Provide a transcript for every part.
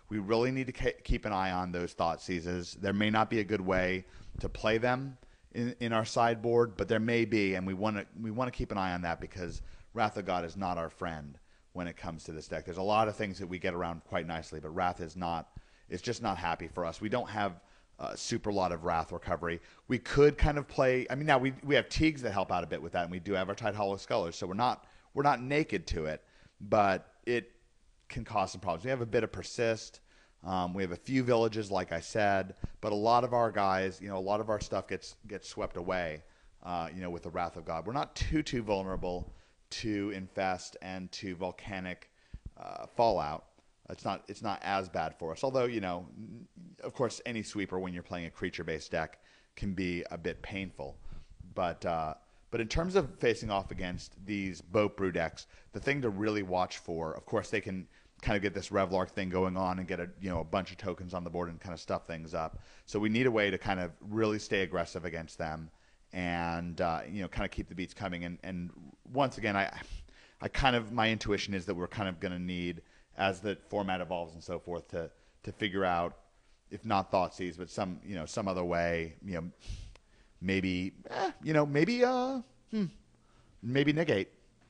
We really need to keep an eye on those thought seizes. There may not be a good way to play them in our sideboard, but there may be, and we want to keep an eye on that because Wrath of God is not our friend when it comes to this deck. There's a lot of things that we get around quite nicely, but Wrath is not. It's just not happy for us. We don't have a super lot of Wrath recovery. We could kind of play. I mean, now we have Teagues that help out a bit with that, and we do have our Tide Hollow Scullers, so we're not naked to it, but it can cause some problems. We have a bit of Persist. We have a few villages, like I said, but a lot of our guys, a lot of our stuff gets swept away, with the Wrath of God. We're not too vulnerable to Infest and to Volcanic Fallout. It's not as bad for us. Although, of course, any sweeper when you're playing a creature-based deck can be a bit painful. But in terms of facing off against these Boat Brew decks, the thing to really watch for, of course, they can kind of get this Revlark thing going on and get a bunch of tokens on the board and kind of stuff things up. So we need a way to kind of really stay aggressive against them and kind of keep the beats coming. And once again, I kind of, my intuition is that we're kind of going to need, as the format evolves and so forth, to figure out, if not Thoughtseize, but some other way, maybe Negate.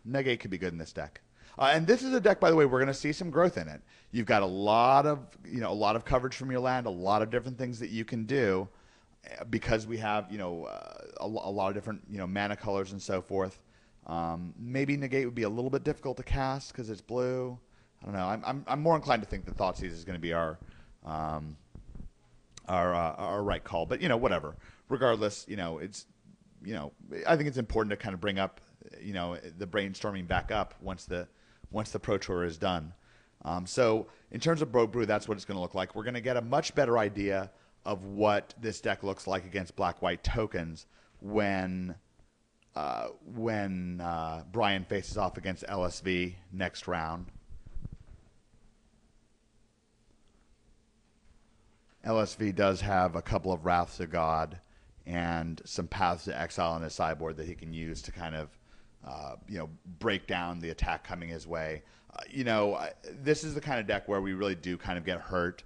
Negate could be good in this deck. And this is a deck, by the way, we're going to see some growth in it. You've got a lot of coverage from your land, a lot of different things that you can do, because we have a lot of different mana colors and so forth. Maybe Negate would be a little bit difficult to cast because it's blue. I don't know. I'm more inclined to think that Thoughtseize is going to be our right call. But whatever. Regardless, it's I think it's important to kind of bring up the brainstorming back up once the Pro Tour is done. So in terms of Boat Brew, that's what it's going to look like. We're going to get a much better idea of what this deck looks like against black-white tokens when Brian faces off against LSV next round. LSV does have a couple of Wraths of God and some Paths to Exile on his sideboard that he can use to kind of break down the attack coming his way. This is the kind of deck where we really do kind of get hurt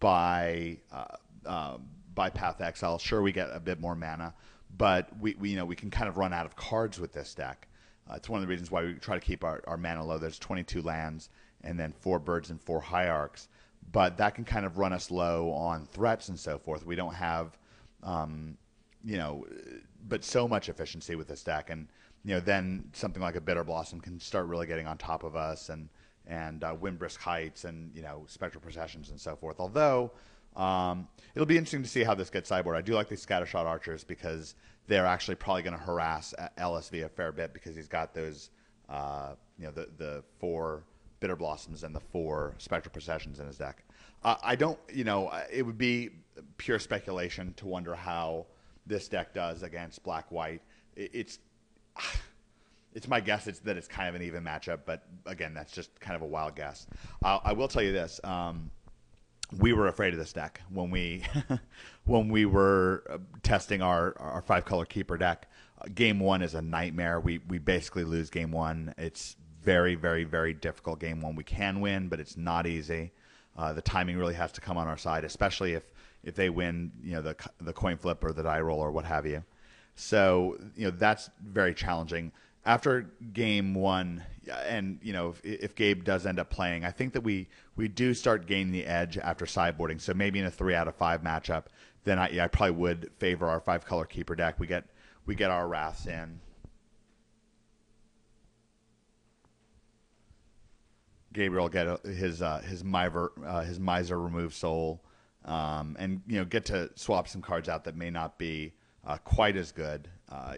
by Path to Exile. Sure, we get a bit more mana, but we can kind of run out of cards with this deck. It's one of the reasons why we try to keep our mana low. There's 22 lands and then 4 birds and 4 hierarchs. But that can kind of run us low on threats and so forth. We don't have, but so much efficiency with this deck. And, then something like a Bitter Blossom can start really getting on top of us and Windbrisk Heights and, Spectral Processions and so forth. Although it'll be interesting to see how this gets sideboard. I do like these Scattershot Archers because they're actually probably going to harass LSV a fair bit because he's got those, the 4 Bitter Blossoms and the 4 Spectral Processions in his deck. I don't, it would be pure speculation to wonder how this deck does against black-white. It's my guess that it's kind of an even matchup, but again, that's just kind of a wild guess. I will tell you this. We were afraid of this deck when we were testing our 5-color keeper deck. Game 1 is a nightmare. We basically lose game 1. It's very, very, very difficult game 1. We can win, but it's not easy. The timing really has to come on our side, especially if they win, the coin flip or the die roll or what have you. So, that's very challenging. After game 1, and if Gabe does end up playing, I think that we do start gaining the edge after sideboarding. So maybe in a 3 out of 5 matchup, then I probably would favor our 5-color keeper deck. We get our Wraths in. Gabriel get his Miser Remove Soul, and get to swap some cards out that may not be quite as good,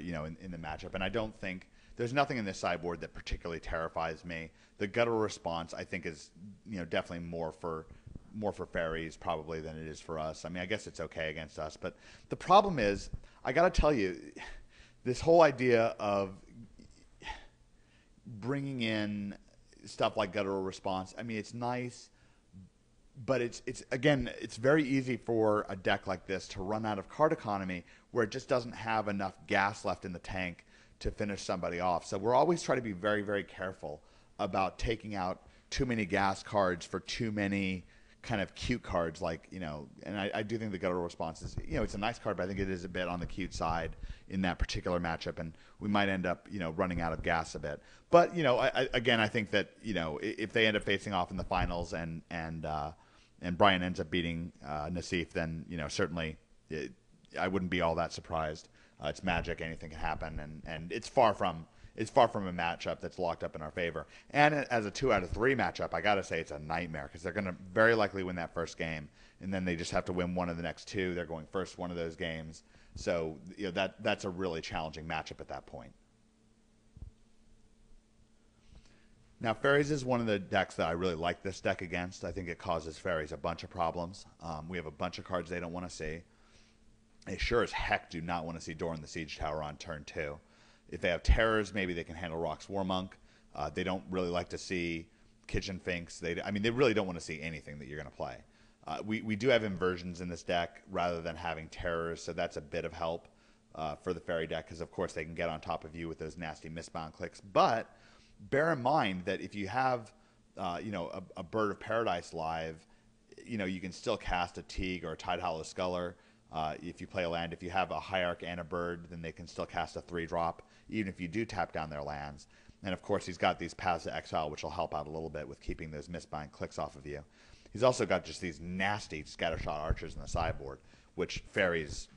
in the matchup. And I don't think there's nothing in this sideboard that particularly terrifies me. The Guttural Response I think is definitely more for fairies probably than it is for us. I mean, I guess it's okay against us, but the problem is, I got to tell you, this whole idea of bringing in stuff like Guttural Response, I mean, it's nice, but it's very easy for a deck like this to run out of card economy where it just doesn't have enough gas left in the tank to finish somebody off. So we're always trying to be very, very careful about taking out too many gas cards for too many kind of cute cards like, and I do think the Guttural Response is, it's a nice card, but I think it is a bit on the cute side in that particular matchup, and we might end up, running out of gas a bit. But, I think that, if they end up facing off in the finals and Brian ends up beating Nassif, then, certainly I wouldn't be all that surprised. It's Magic, anything can happen, and it's far from a matchup that's locked up in our favor. And as a 2 out of 3 matchup, I got to say it's a nightmare because they're going to very likely win that first game, and then they just have to win one of the next 2. They're going first one of those games. So that's a really challenging matchup at that point. Now, Fairies is one of the decks that I really like this deck against. I think it causes Fairies a bunch of problems. We have a bunch of cards they don't want to see. They sure as heck do not want to see Doran the Siege Tower on turn 2. If they have Terrors, maybe they can handle Rock's Warmonk. They don't really like to see Kitchen Finks. They really don't want to see anything that you're going to play. We do have inversions in this deck rather than having Terrors, so that's a bit of help for the Fairy deck because, of course, they can get on top of you with those nasty Mistbound clicks. But bear in mind that if you have a Bird of Paradise live, you can still cast a Teague or a Tidehollow Sculler. If you play a land, if you have a Hierarch and a Bird, then they can still cast a 3-drop, even if you do tap down their lands. And of course, he's got these Paths to Exile, which will help out a little bit with keeping those Mistbind clicks off of you. He's also got just these nasty Scattershot Archers in the sideboard, which Fairies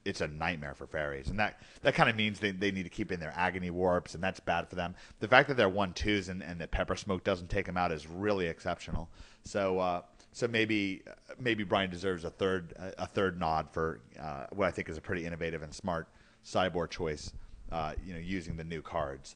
it's a nightmare for Fairies. And that kind of means they need to keep in their Agony Warps, and that's bad for them. The fact that they're 1/2s and that Pepper Smoke doesn't take them out is really exceptional. So maybe Brian deserves a third nod for what I think is a pretty innovative and smart sideboard choice, using the new cards.